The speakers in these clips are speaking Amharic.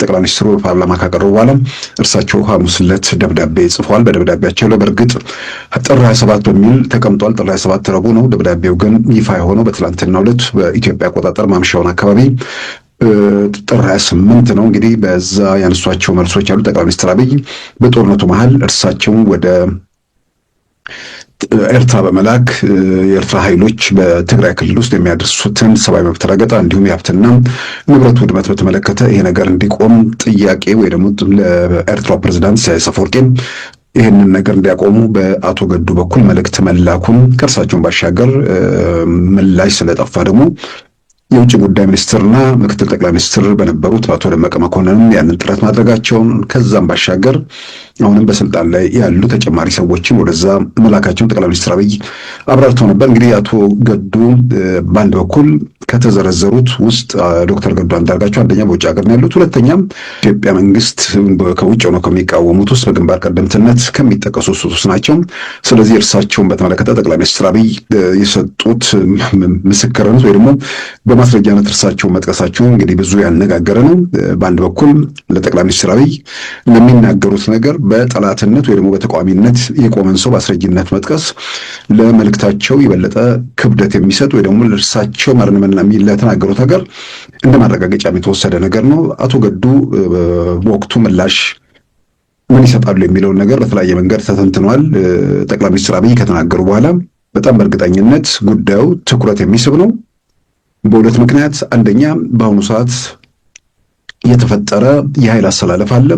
ጠቅላይ ሚኒስትሩ ፓርላማ ካቀረቡ በኋላ እርሳቸው ሐሙስ ዕለት ደብዳቤ ጽፈዋል። በደብዳቤያቸው ላይ በእርግጥ ጥር 27 በሚል ተቀምጧል። ጥር 27 ረቡዕ ነው። ደብዳቤው ግን ይፋ የሆነው በትላንትናው ዕለት በኢትዮጵያ አቆጣጠር ማምሻውን አካባቢ ጥር 28 ነው። እንግዲህ በዛ ያነሷቸው መልሶች ያሉ ጠቅላይ ሚኒስትር አብይ በጦርነቱ መሃል እርሳቸውን ወደ ኤርትራ በመላክ የኤርትራ ኃይሎች በትግራይ ክልል ውስጥ የሚያደርሱትን ሰብአዊ መብት ረገጣ እንዲሁም የሀብትና ንብረት ውድመት በተመለከተ ይሄ ነገር እንዲቆም ጥያቄ ወይ ደግሞ ለኤርትራ ፕሬዝዳንት ኢሳያስ አፈወርቂ ይህንን ነገር እንዲያቆሙ በአቶ ገዱ በኩል መልእክት መላኩን ከእርሳቸውን ባሻገር ምላሽ ስለጠፋ ደግሞ የውጭ ጉዳይ ሚኒስትርና ምክትል ጠቅላይ ሚኒስትር በነበሩት በአቶ ደመቀ መኮንንም ያንን ጥረት ማድረጋቸውን ከዛም ባሻገር አሁንም በስልጣን ላይ ያሉ ተጨማሪ ሰዎችን ወደዛ መላካቸውን ጠቅላይ ሚኒስትር አብይ አብራርተው ነበር። እንግዲህ አቶ ገዱ በአንድ በኩል ከተዘረዘሩት ውስጥ ዶክተር ገዱ አንዳርጋቸው አንደኛ በውጭ ሀገር ነው ያሉት፣ ሁለተኛም ኢትዮጵያ መንግስት ከውጭ ሆነው ከሚቃወሙት ውስጥ በግንባር ቀደምትነት ከሚጠቀሱ ውስጥ ናቸው። ስለዚህ እርሳቸውን በተመለከተ ጠቅላይ ሚኒስትር አብይ የሰጡት ምስክርነት ወይ ደግሞ በማስረጃነት እርሳቸውን መጥቀሳቸው እንግዲህ ብዙ ያነጋገረ ነው። በአንድ በኩል ለጠቅላይ ሚኒስትር አብይ ለሚናገሩት ነገር በጠላትነት ወይ ደግሞ በተቃዋሚነት የቆመን ሰው በአስረጅነት መጥቀስ ለመልእክታቸው የበለጠ ክብደት የሚሰጥ ወይ ደግሞ ለእርሳቸው ማርነመና ለተናገሩት ነገር እንደ ማረጋገጫ የተወሰደ ነገር ነው። አቶ ገዱ በወቅቱ ምላሽ ምን ይሰጣሉ የሚለውን ነገር በተለያየ መንገድ ተተንትኗል። ጠቅላይ ሚኒስትር አብይ ከተናገሩ በኋላ በጣም በእርግጠኝነት ጉዳዩ ትኩረት የሚስብ ነው። በሁለት ምክንያት፣ አንደኛ በአሁኑ ሰዓት የተፈጠረ የኃይል አሰላለፍ አለ።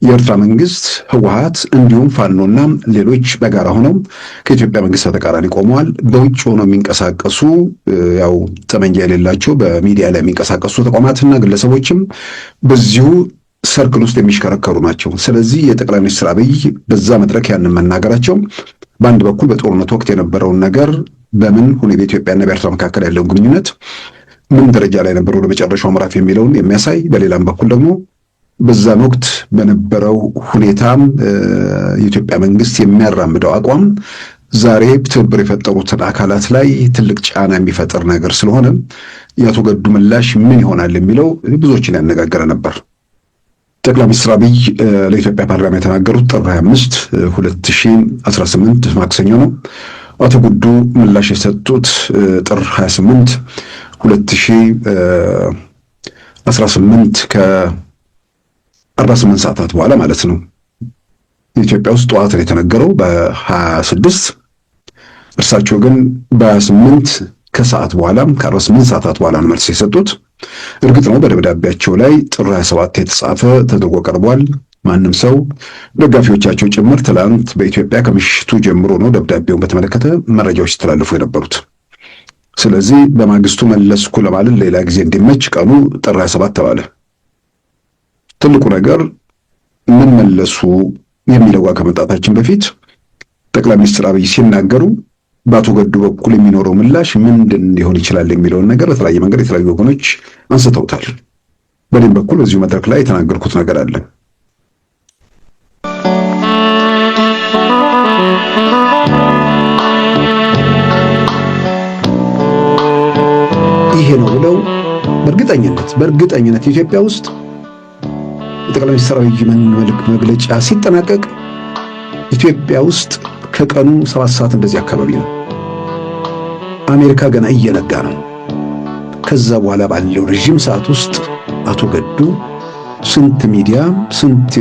የኤርትራ መንግስት ህወሓት እንዲሁም ፋኖና ሌሎች በጋራ ሆነው ከኢትዮጵያ መንግስት በተቃራኒ ቆመዋል። በውጭ ሆነው የሚንቀሳቀሱ ያው ጠመንጃ የሌላቸው በሚዲያ ላይ የሚንቀሳቀሱ ተቋማትና ግለሰቦችም በዚሁ ሰርክል ውስጥ የሚሽከረከሩ ናቸው። ስለዚህ የጠቅላይ ሚኒስትር አብይ በዛ መድረክ ያንን መናገራቸው በአንድ በኩል በጦርነት ወቅት የነበረውን ነገር በምን ሁኔታ በኢትዮጵያና በኤርትራ መካከል ያለውን ግንኙነት ምን ደረጃ ላይ ነበር ወደ መጨረሻው ምዕራፍ የሚለውን የሚያሳይ፣ በሌላም በኩል ደግሞ በዛን ወቅት በነበረው ሁኔታ የኢትዮጵያ መንግስት የሚያራምደው አቋም ዛሬ ትብብር የፈጠሩትን አካላት ላይ ትልቅ ጫና የሚፈጥር ነገር ስለሆነ የአቶ ገዱ ምላሽ ምን ይሆናል የሚለው ብዙዎችን ያነጋገረ ነበር። ጠቅላይ ሚኒስትር አብይ ለኢትዮጵያ ፓርላማ የተናገሩት ጥር 25 2018 ማክሰኞ ነው። አቶ ገዱ ምላሽ የሰጡት ጥር 28 2018 ከ48 ሰዓታት በኋላ ማለት ነው። ኢትዮጵያ ውስጥ ጠዋት ነው የተነገረው በ26። እርሳቸው ግን በ28 ከሰዓት በኋላ ከ48 ሰዓታት በኋላ ነው መልስ የሰጡት። እርግጥ ነው በደብዳቤያቸው ላይ ጥር 27 የተጻፈ ተደርጎ ቀርቧል። ማንም ሰው ደጋፊዎቻቸው ጭምር ትላንት በኢትዮጵያ ከምሽቱ ጀምሮ ነው ደብዳቤውን በተመለከተ መረጃዎች ተላልፎ የነበሩት። ስለዚህ በማግስቱ መለስኩ ለማለት ሌላ ጊዜ እንዲመች ቀኑ ጥር 27 ተባለ። ትልቁ ነገር ምን መለሱ የሚለው ከመጣታችን በፊት ጠቅላይ ሚኒስትር አብይ ሲናገሩ በአቶ ገዱ በኩል የሚኖረው ምላሽ ምንድን ሊሆን ይችላል የሚለውን ነገር በተለያየ መንገድ የተለያዩ ወገኖች አንስተውታል። በእኔም በኩል በዚሁ መድረክ ላይ የተናገርኩት ነገር አለ። ይሄ ነው ብለው በእርግጠኝነት ኢትዮጵያ ውስጥ የጠቅላይ ሚኒስትር አብይ መግለጫ ሲጠናቀቅ ኢትዮጵያ ውስጥ ከቀኑ 7 ሰዓት እንደዚህ አካባቢ ነው። አሜሪካ ገና እየነጋ ነው። ከዛ በኋላ ባለው ረጅም ሰዓት ውስጥ አቶ ገዱ ስንት ሚዲያ ስንት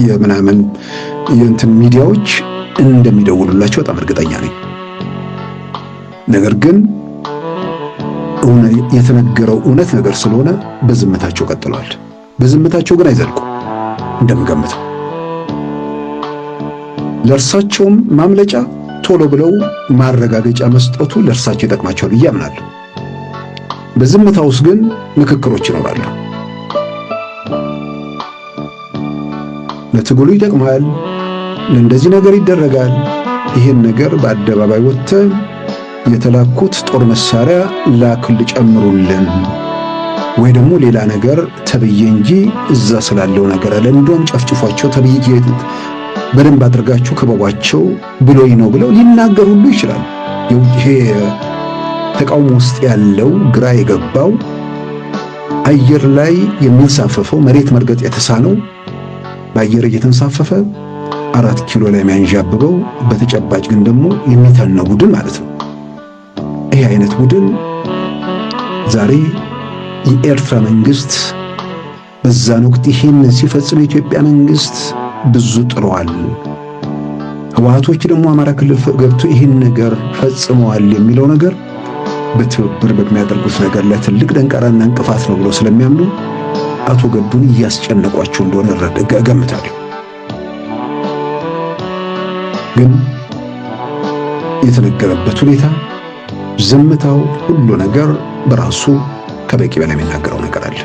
የምናምን የእንትን ሚዲያዎች እንደሚደውሉላቸው በጣም እርግጠኛ ነኝ። ነገር ግን የተነገረው እውነት ነገር ስለሆነ በዝምታቸው ቀጥለዋል። በዝምታቸው ግን አይዘልቁም እንደምገምተው። ለእርሳቸውም ማምለጫ ቶሎ ብለው ማረጋገጫ መስጠቱ ለእርሳቸው ይጠቅማቸዋል ብዬ አምናለሁ። በዝምታ ውስጥ ግን ምክክሮች ይኖራሉ። ለትግሉ ይጠቅማል፣ ለእንደዚህ ነገር ይደረጋል። ይህን ነገር በአደባባይ ወጥተን የተላኩት ጦር መሳሪያ ላክል ጨምሩልን ወይ ደግሞ ሌላ ነገር ተብዬ እንጂ እዛ ስላለው ነገር አለ እንደውም ጨፍጭፏቸው ተብዬ በደንብ አድርጋችሁ ከበቧቸው ብሎኝ ነው ብለው ሊናገሩ ሁሉ ይችላል። ይሄ ተቃውሞ ውስጥ ያለው ግራ የገባው አየር ላይ የሚንሳፈፈው መሬት መርገጥ የተሳነው በአየር እየተንሳፈፈ 4 ኪሎ ላይ የሚያንዣብበው በተጨባጭ ግን ደግሞ የሚተነው ቡድን ማለት ነው። ይህ አይነት ቡድን ዛሬ የኤርትራ መንግስት በዛን ወቅት ይህን ሲፈጽም የኢትዮጵያ መንግስት ብዙ ጥሯል፣ ህወሓቶች ደግሞ አማራ ክልል ገብቶ ይህን ነገር ፈጽመዋል የሚለው ነገር በትብብር በሚያደርጉት ነገር ላይ ትልቅ ደንቃራና እንቅፋት ነው ብሎ ስለሚያምኑ አቶ ገዱን እያስጨነቋቸው እንደሆነ እገምታለሁ። ግን የተነገረበት ሁኔታ ዝምታው ሁሉ ነገር በራሱ ከበቂ በላይ የሚናገረው ነገር አለ።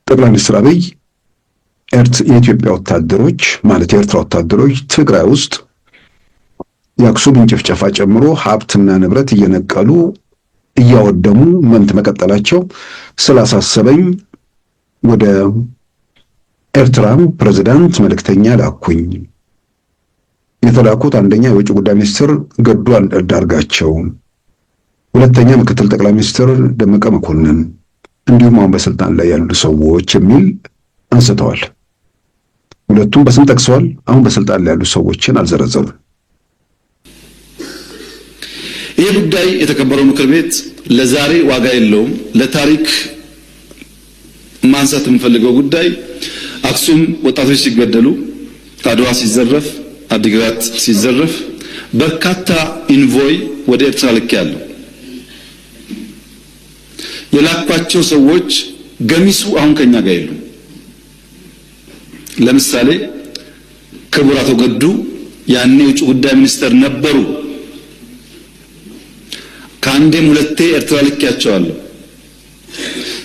ጠቅላይ ሚኒስትር አብይ የኢትዮጵያ ወታደሮች ማለት የኤርትራ ወታደሮች ትግራይ ውስጥ የአክሱምን ጭፍጨፋ ጨምሮ ሀብትና ንብረት እየነቀሉ እያወደሙ መቀጠላቸው ስላሳሰበኝ ወደ ኤርትራም ፕሬዝዳንት መልእክተኛ ላኩኝ። የተላኩት አንደኛ የውጭ ጉዳይ ሚኒስትር ገዱ አንዳርጋቸው፣ ሁለተኛ ምክትል ጠቅላይ ሚኒስትር ደመቀ መኮንን እንዲሁም አሁን በስልጣን ላይ ያሉ ሰዎች የሚል አንስተዋል። ሁለቱም በስም ጠቅሰዋል። አሁን በስልጣን ላይ ያሉ ሰዎችን አልዘረዘሩም። ይህ ጉዳይ የተከበረው ምክር ቤት ለዛሬ ዋጋ የለውም። ለታሪክ ማንሳት የምፈልገው ጉዳይ አክሱም ወጣቶች ሲገደሉ፣ አድዋ ሲዘረፍ፣ አዲግራት ሲዘረፍ በርካታ ኢንቮይ ወደ ኤርትራ ልኬያለሁ። የላኳቸው ሰዎች ገሚሱ አሁን ከኛ ጋር የሉም። ለምሳሌ ክቡር አቶ ገዱ ያኔ የውጭ ጉዳይ ሚኒስትር ነበሩ። ከአንዴም ሁለቴ ኤርትራ ልኬያቸዋለሁ።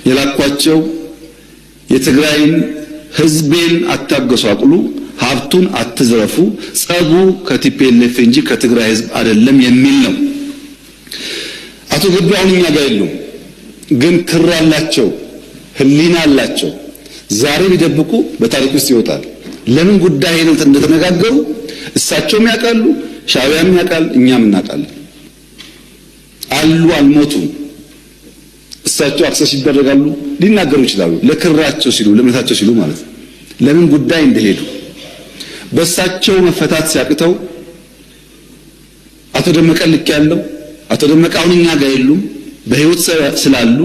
የላኳቸው የትግራይን ህዝቤን አታገሷቅሉ፣ ሀብቱን አትዝረፉ፣ ጸቡ ከቲፒኤልኤፍ እንጂ ከትግራይ ህዝብ አይደለም የሚል ነው። አቶ ገዱ አሁን እኛ ጋር የሉም፣ ግን ክር አላቸው፣ ህሊና አላቸው። ዛሬ ቢደብቁ በታሪክ ውስጥ ይወጣል። ለምን ጉዳይ ነው እንደተነጋገሩ እሳቸውም ያውቃሉ፣ ሻዕቢያም ያውቃል፣ እኛም እናውቃለን። አሉ አልሞቱም። እሳቸው አክሰስ ይደረጋሉ፣ ሊናገሩ ይችላሉ። ለክራቸው ሲሉ ለእምነታቸው ሲሉ ማለት ነው። ለምን ጉዳይ እንደሄዱ በእሳቸው መፈታት ሲያቅተው አቶ ደመቀ ልክ ያለው አቶ ደመቀ አሁን እኛ ጋር የሉም። በህይወት ስላሉ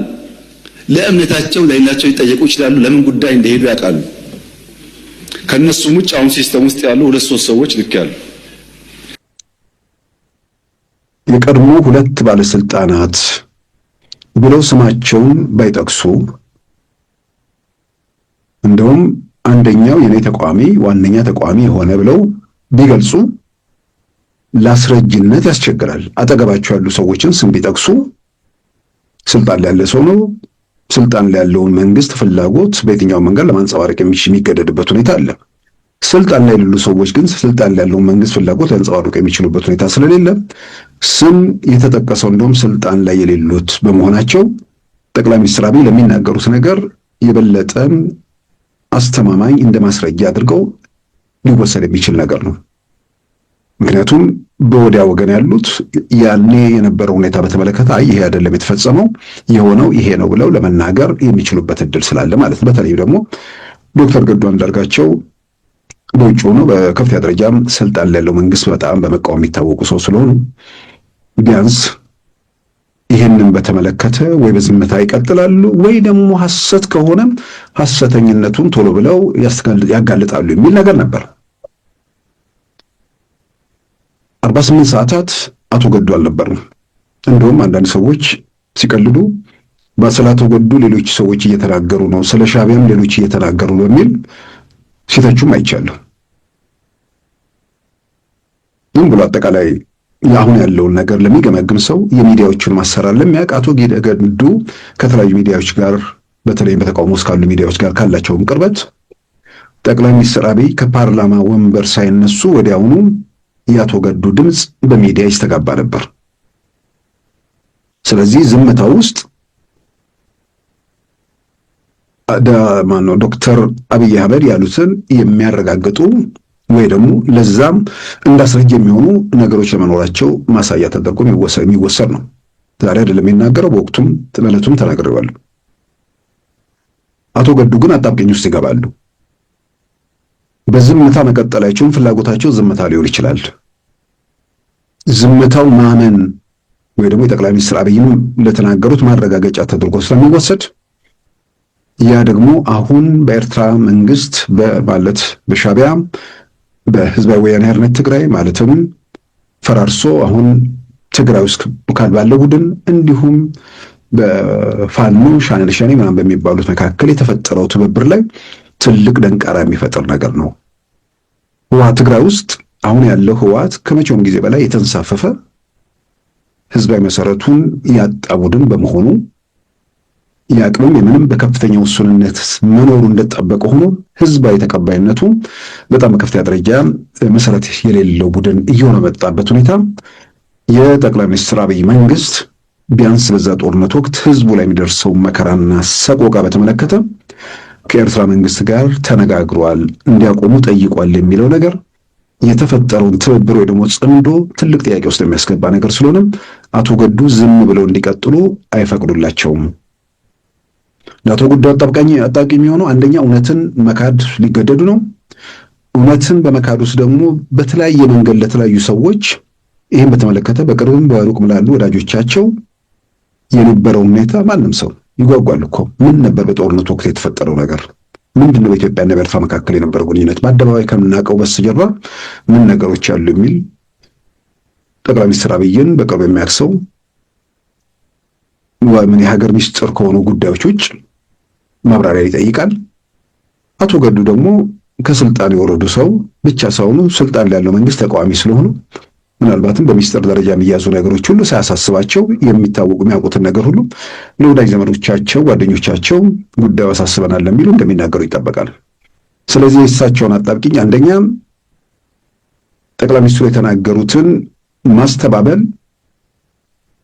ለእምነታቸው ለሌላቸው ሊጠየቁ ይችላሉ። ለምን ጉዳይ እንደሄዱ ያውቃሉ። ከነሱም ውጭ አሁን ሲስተም ውስጥ ያሉ 2-3 ሰዎች ልክ ያሉ የቀድሞ 2 ባለስልጣናት ብለው ስማቸውን ባይጠቅሱ እንደውም አንደኛው የኔ ተቋሚ ዋነኛ ተቋሚ የሆነ ብለው ቢገልጹ ላስረጅነት ያስቸግራል። አጠገባቸው ያሉ ሰዎችን ስም ቢጠቅሱ ስልጣን ላይ ያለ ሰው ነው። ስልጣን ላይ ያለውን መንግስት ፍላጎት በየትኛው መንገድ ለማንጸባረቅ የሚገደድበት ሁኔታ አለ። ስልጣን ላይ ያሉ ሰዎች ግን ስልጣን ላይ ያለውን መንግስት ፍላጎት ሊያንጸባርቁ የሚችሉበት ሁኔታ ስለሌለ ስም የተጠቀሰው እንደውም ስልጣን ላይ የሌሉት በመሆናቸው ጠቅላይ ሚኒስትር አብይ ለሚናገሩት ነገር የበለጠ አስተማማኝ እንደ ማስረጃ አድርገው ሊወሰድ የሚችል ነገር ነው። ምክንያቱም በወዲያ ወገን ያሉት ያኔ የነበረው ሁኔታ በተመለከተ ይሄ አይደለም የተፈጸመው የሆነው ይሄ ነው ብለው ለመናገር የሚችሉበት እድል ስላለ ማለት ነው። በተለይ ደግሞ ዶክተር ገዱ አንዳርጋቸው በውጭ ሆኖ በከፍተኛ ደረጃም ስልጣን ላይ ያለው መንግስት በጣም በመቃወም የሚታወቁ ሰው ስለሆኑ ቢያንስ ይህንን በተመለከተ ወይ በዝምታ ይቀጥላሉ ወይ ደግሞ ሐሰት ከሆነ ሐሰተኝነቱን ቶሎ ብለው ያጋልጣሉ የሚል ነገር ነበር። 48 ሰዓታት አቶ ገዱ አልነበሩም። እንደውም አንዳንድ ሰዎች ሲቀልዱ በአቶ ገዱ ሌሎች ሰዎች እየተናገሩ ነው፣ ስለ ሻዕቢያም ሌሎች እየተናገሩ ነው የሚል ሲተቹም አይቻለሁ። ዝም ብሎ አጠቃላይ አሁን ያለውን ነገር ለሚገመግም ሰው የሚዲያዎችን ማሰራር ለሚያውቅ አቶ ገዱ ከተለያዩ ሚዲያዎች ጋር በተለይም በተቃውሞ ውስጥ ካሉ ሚዲያዎች ጋር ካላቸውም ቅርበት ጠቅላይ ሚኒስትር አብይ ከፓርላማ ወንበር ሳይነሱ ወዲያውኑ የአቶ ገዱ ድምፅ በሚዲያ ይስተጋባ ነበር። ስለዚህ ዝምታው ውስጥ ዶክተር አብይ አህመድ ያሉትን የሚያረጋግጡ ወይ ደግሞ ለዛም እንዳስረጅ የሚሆኑ ነገሮች ለመኖራቸው ማሳያ ተደርጎ የሚወሰድ ነው። ዛሬ አይደለም የሚናገረው፣ በወቅቱም በዕለቱም ተናግሬዋለሁ። አቶ ገዱ ግን አጣብቂኝ ውስጥ ይገባሉ። በዝምታ መቀጠላቸውን ፍላጎታቸው ዝምታ ሊሆን ይችላል። ዝምታው ማመን ወይ ደግሞ የጠቅላይ ሚኒስትር አብይንም ለተናገሩት ማረጋገጫ ተደርጎ ስለሚወሰድ ያ ደግሞ አሁን በኤርትራ መንግስት ማለት በሻዕቢያ በህዝባዊ ወያነ ሓርነት ትግራይ ማለትም ፈራርሶ አሁን ትግራይ ውስጥ ባለው ቡድን እንዲሁም በፋኖ ሸኔ ምናምን በሚባሉት መካከል የተፈጠረው ትብብር ላይ ትልቅ ደንቃራ የሚፈጥር ነገር ነው። ህወሓት ትግራይ ውስጥ አሁን ያለው ህወሓት ከመቼውም ጊዜ በላይ የተንሳፈፈ ህዝባዊ መሰረቱን ያጣ ቡድን በመሆኑ ያቅምም የምንም በከፍተኛ ውሱንነት መኖሩ እንደተጠበቀ ሆኖ ህዝባዊ ተቀባይነቱ በጣም በከፍተኛ ደረጃ መሰረት የሌለው ቡድን እየሆነ መጣበት ሁኔታ የጠቅላይ ሚኒስትር አብይ መንግስት ቢያንስ በዛ ጦርነት ወቅት ህዝቡ ላይ የሚደርሰው መከራና ሰቆቃ በተመለከተ ከኤርትራ መንግስት ጋር ተነጋግሯል፣ እንዲያቆሙ ጠይቋል የሚለው ነገር የተፈጠረውን ትብብር ወይ ደግሞ ጽምዶ ትልቅ ጥያቄ ውስጥ የሚያስገባ ነገር ስለሆነ አቶ ገዱ ዝም ብለው እንዲቀጥሉ አይፈቅዱላቸውም። ለአቶ ገዱ አጣብቂኝ የሚሆነው አንደኛ እውነትን መካድ ሊገደዱ ነው። እውነትን በመካድ ውስጥ ደግሞ በተለያየ መንገድ ለተለያዩ ሰዎች ይህን በተመለከተ በቅርብም በሩቅም ላሉ ወዳጆቻቸው የነበረው ሁኔታ ማንም ሰው ይጓጓል እኮ። ምን ነበር በጦርነት ወቅት የተፈጠረው ነገር? ምንድነው በኢትዮጵያና በኤርትራ መካከል የነበረው ግንኙነት? በአደባባይ ከምናውቀው በስተጀርባ ምን ነገሮች አሉ የሚል ጠቅላይ ሚኒስትር አብይን በቅርብ የሚያክሰው ምን የሀገር ሚስጥር ከሆኑ ጉዳዮች ውጭ ማብራሪያ ይጠይቃል። አቶ ገዱ ደግሞ ከስልጣን የወረዱ ሰው ብቻ ሳይሆኑ ስልጣን ላይ ያለው መንግስት ተቃዋሚ ስለሆኑ ምናልባትም በሚስጥር ደረጃ የሚያዙ ነገሮች ሁሉ ሳያሳስባቸው የሚታወቁ የሚያውቁትን ነገር ሁሉ ለወዳጅ ዘመዶቻቸው፣ ጓደኞቻቸው ጉዳዩ አሳስበናል ለሚሉ እንደሚናገሩ ይጠበቃል። ስለዚህ የእሳቸውን አጣብቂኝ አንደኛ ጠቅላይ ሚኒስትሩ የተናገሩትን ማስተባበል፣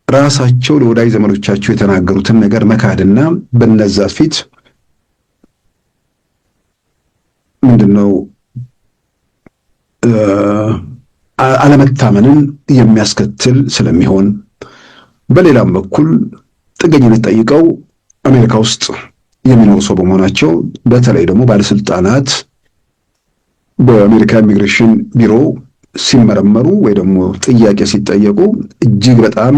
ራሳቸው ለወዳጅ ዘመዶቻቸው የተናገሩትን ነገር መካድና በነዛ ፊት ምንድነው አለመታመንን የሚያስከትል ስለሚሆን፣ በሌላም በኩል ጥገኝነት ጠይቀው አሜሪካ ውስጥ የሚኖሩ ሰው በመሆናቸው በተለይ ደግሞ ባለስልጣናት በአሜሪካ ኢሚግሬሽን ቢሮ ሲመረመሩ ወይ ደግሞ ጥያቄ ሲጠየቁ እጅግ በጣም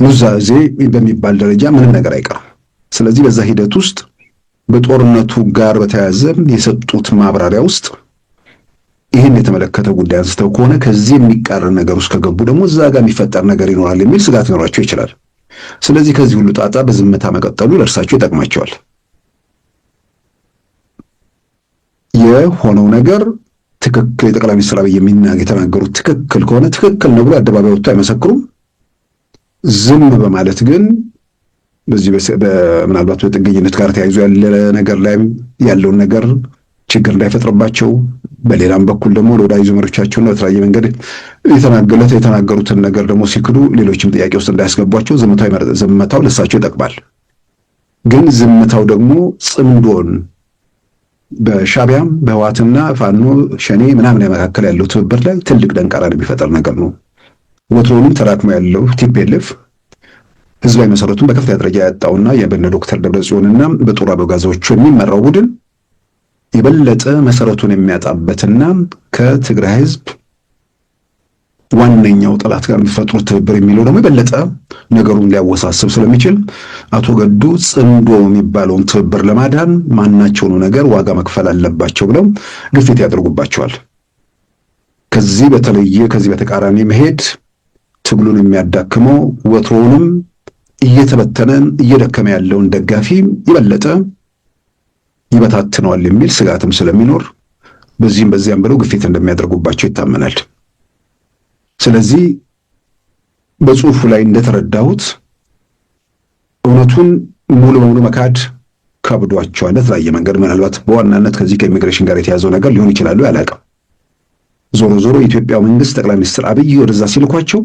ኑዛዜ በሚባል ደረጃ ምንም ነገር አይቀርም። ስለዚህ በዛ ሂደት ውስጥ በጦርነቱ ጋር በተያያዘ የሰጡት ማብራሪያ ውስጥ ይህን የተመለከተ ጉዳይ አንስተው ከሆነ ከዚህ የሚቃረን ነገር ውስጥ ከገቡ ደግሞ እዛ ጋር የሚፈጠር ነገር ይኖራል የሚል ስጋት ሊኖራቸው ይችላል። ስለዚህ ከዚህ ሁሉ ጣጣ በዝምታ መቀጠሉ ለእርሳቸው ይጠቅማቸዋል። የሆነው ነገር ትክክል፣ የጠቅላይ ሚኒስትር አብይ የተናገሩት ትክክል ከሆነ ትክክል ነው ብሎ አደባባይ ወጥቶ አይመሰክሩም። ዝም በማለት ግን በዚህ ምናልባት በጥገኝነት ጋር ተያይዞ ያለ ነገር ላይ ያለውን ነገር ችግር እንዳይፈጥርባቸው፣ በሌላም በኩል ደግሞ ለወዳጅ ዘመዶቻቸውና በተለያየ መንገድ የተናገሩትን ነገር ደግሞ ሲክዱ ሌሎችም ጥያቄ ውስጥ እንዳያስገቧቸው ዝምታው ለእሳቸው ይጠቅማል። ግን ዝምታው ደግሞ ጽምዶን በሻዕቢያም በህወሓትና ፋኖ ሸኔ ምናምን መካከል ያለው ትብብር ላይ ትልቅ ደንቃራ የሚፈጠር ነገር ነው። ወትሮውንም ተዳክሞ ያለው ቲፒኤልኤፍ ህዝባዊ መሰረቱን በከፍተኛ ደረጃ ያጣውና የበነ ዶክተር ደብረጽዮንና በጦር አበጋዞቹ የሚመራው ቡድን የበለጠ መሰረቱን የሚያጣበትና ከትግራይ ህዝብ ዋነኛው ጠላት ጋር የሚፈጥሩት ትብብር የሚለው ደግሞ የበለጠ ነገሩን ሊያወሳስብ ስለሚችል አቶ ገዱ ጽምዶ የሚባለውን ትብብር ለማዳን ማናቸውኑ ነገር ዋጋ መክፈል አለባቸው ብለው ግፊት ያደርጉባቸዋል። ከዚህ በተቃራኒ መሄድ ትግሉን የሚያዳክመው ወትሮውንም እየተበተነ እየደከመ ያለውን ደጋፊ የበለጠ ይበታትነዋል የሚል ስጋትም ስለሚኖር በዚህም በዚያም ብለው ግፊት እንደሚያደርጉባቸው ይታመናል። ስለዚህ በጽሁፉ ላይ እንደተረዳሁት እውነቱን ሙሉ በሙሉ መካድ ከብዷቸዋል። በተለያየ መንገድ ምናልባት በዋናነት ከዚህ ከኢሚግሬሽን ጋር የተያዘው ነገር ሊሆን ይችላሉ፣ ያላቀም። ዞሮ ዞሮ የኢትዮጵያ መንግስት ጠቅላይ ሚኒስትር አብይ ወደዛ ሲልኳቸው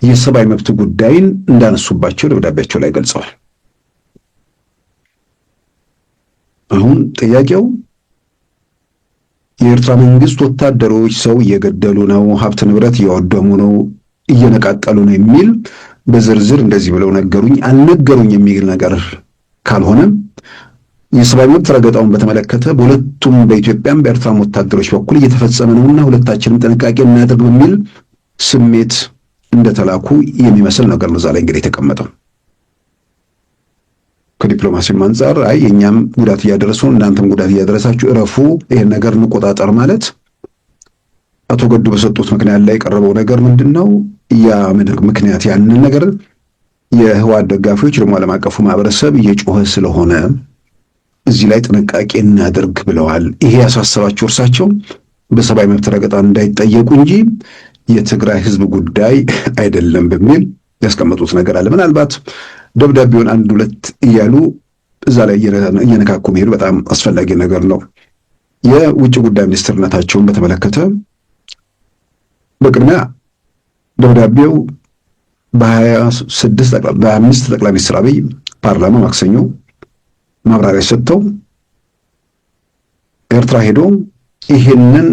የሰብአዊ መብት ጉዳይን እንዳነሱባቸው ደብዳቤያቸው ላይ ገልጸዋል። አሁን ጥያቄው የኤርትራ መንግስት ወታደሮች ሰው እየገደሉ ነው፣ ሀብት ንብረት እያወደሙ ነው፣ እየነቃቀሉ ነው የሚል በዝርዝር እንደዚህ ብለው ነገሩኝ አልነገሩኝ የሚል ነገር ካልሆነ የሰብአዊ መብት ረገጣውን በተመለከተ በሁለቱም በኢትዮጵያም በኤርትራም ወታደሮች በኩል እየተፈጸመ ነውና ሁለታችንም ጥንቃቄ እናድርግ በሚል ስሜት እንደተላኩ የሚመስል ነገር ነው። እዛ ላይ እንግዲህ የተቀመጠው ከዲፕሎማሲም አንጻር አይ የኛም ጉዳት እያደረሱ እናንተም ጉዳት እያደረሳችሁ እረፉ፣ ይሄን ነገር እንቆጣጠር ማለት አቶ ገዱ በሰጡት ምክንያት ላይ የቀረበው ነገር ምንድነው? ያ ምክንያት ያንን ነገር የህወሓት ደጋፊዎች ደግሞ ዓለም አቀፉ ማህበረሰብ እየጮኸ ስለሆነ እዚህ ላይ ጥንቃቄ እናደርግ ብለዋል። ይሄ ያሳሰባቸው እርሳቸው በሰብአዊ መብት ረገጣ እንዳይጠየቁ እንጂ የትግራይ ህዝብ ጉዳይ አይደለም በሚል ያስቀመጡት ነገር አለ። ምናልባት ደብዳቤውን አንድ ሁለት እያሉ እዛ ላይ እየነካኩ መሄዱ በጣም አስፈላጊ ነገር ነው። የውጭ ጉዳይ ሚኒስትርነታቸውን በተመለከተ በቅድሚያ ደብዳቤው በ25 ጠቅላይ ሚኒስትር አብይ ፓርላማ ማክሰኞ ማብራሪያ ሰጥተው ኤርትራ ሄዶ ይሄንን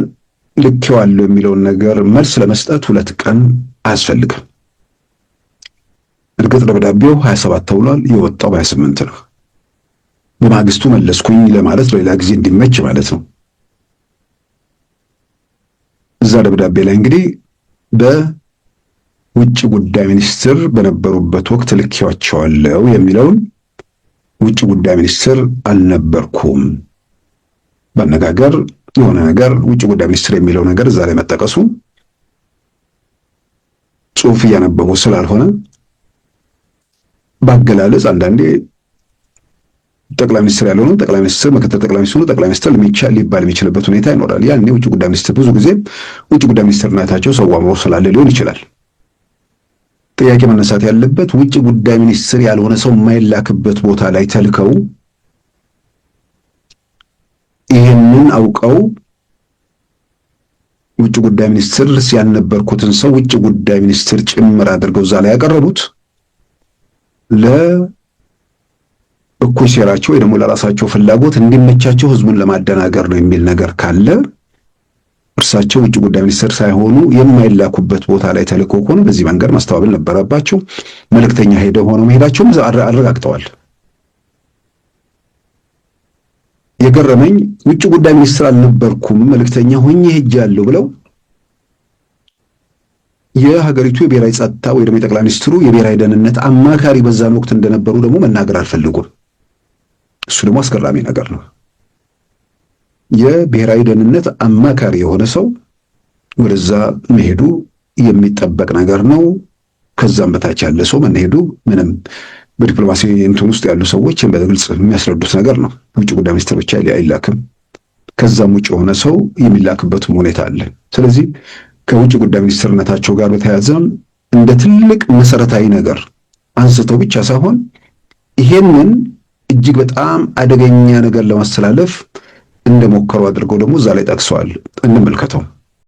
ልኬዋለሁ የሚለውን ነገር መልስ ለመስጠት 2 ቀን አያስፈልግም። እርግጥ ደብዳቤው 27 ተብሏል፣ የወጣው በ28 ነው። በማግስቱ መለስኩኝ ለማለት በሌላ ጊዜ እንዲመች ማለት ነው። እዛ ደብዳቤ ላይ እንግዲህ በውጭ ጉዳይ ሚኒስትር በነበሩበት ወቅት ልኬዋቸዋለሁ የሚለውን ውጭ ጉዳይ ሚኒስትር አልነበርኩም በአነጋገር የሆነ ነገር ውጭ ጉዳይ ሚኒስትር የሚለው ነገር እዛ ላይ መጠቀሱ ጽሑፍ እያነበቡ ስላልሆነ ባገላለጽ አንዳንዴ ጠቅላይ ሚኒስትር ያልሆነ ጠቅላይ ሚኒስትር፣ ምክትል ጠቅላይ ሚኒስትሩ ጠቅላይ ሚኒስትር ሊባል የሚችልበት ሁኔታ ይኖራል። ያኔ ውጭ ጉዳይ ሚኒስትር ብዙ ጊዜ ውጭ ጉዳይ ሚኒስትርነታቸው ሰው አምሮ ስላለ ሊሆን ይችላል። ጥያቄ መነሳት ያለበት ውጭ ጉዳይ ሚኒስትር ያልሆነ ሰው የማይላክበት ቦታ ላይ ተልከው ይህንን አውቀው ውጭ ጉዳይ ሚኒስትር ያልነበርኩትን ሰው ውጭ ጉዳይ ሚኒስትር ጭምር አድርገው እዛ ላይ ያቀረቡት ለእኩይ ሴራቸው ወይ ደግሞ ለራሳቸው ፍላጎት እንዲመቻቸው ህዝቡን ለማደናገር ነው የሚል ነገር ካለ እርሳቸው ውጭ ጉዳይ ሚኒስትር ሳይሆኑ የማይላኩበት ቦታ ላይ ተልኮ ከሆነ በዚህ መንገድ ማስተባበል ነበረባቸው። መልእክተኛ ሄደው ሆነው መሄዳቸውም አረጋግጠዋል። የገረመኝ ውጭ ጉዳይ ሚኒስትር አልነበርኩም መልእክተኛ ሆኜ ሄጃለሁ ብለው የሀገሪቱ የብሔራዊ ጸጥታ ወይ ደግሞ የጠቅላይ ሚኒስትሩ የብሔራዊ ደህንነት አማካሪ በዛን ወቅት እንደነበሩ ደግሞ መናገር አልፈልጉም። እሱ ደግሞ አስገራሚ ነገር ነው። የብሔራዊ ደህንነት አማካሪ የሆነ ሰው ወደዛ መሄዱ የሚጠበቅ ነገር ነው። ከዛም በታች ያለ ሰው መሄዱ ምንም በዲፕሎማሲ እንትን ውስጥ ያሉ ሰዎች በግልጽ የሚያስረዱት ነገር ነው። ውጭ ጉዳይ ሚኒስትር ብቻ አይላክም። ከዛም ውጭ የሆነ ሰው የሚላክበትም ሁኔታ አለ። ስለዚህ ከውጭ ጉዳይ ሚኒስትርነታቸው ጋር በተያያዘ እንደ ትልቅ መሰረታዊ ነገር አንስተው ብቻ ሳይሆን ይሄንን እጅግ በጣም አደገኛ ነገር ለማስተላለፍ እንደሞከሩ አድርገው ደግሞ እዛ ላይ ጠቅሰዋል። እንመልከተው።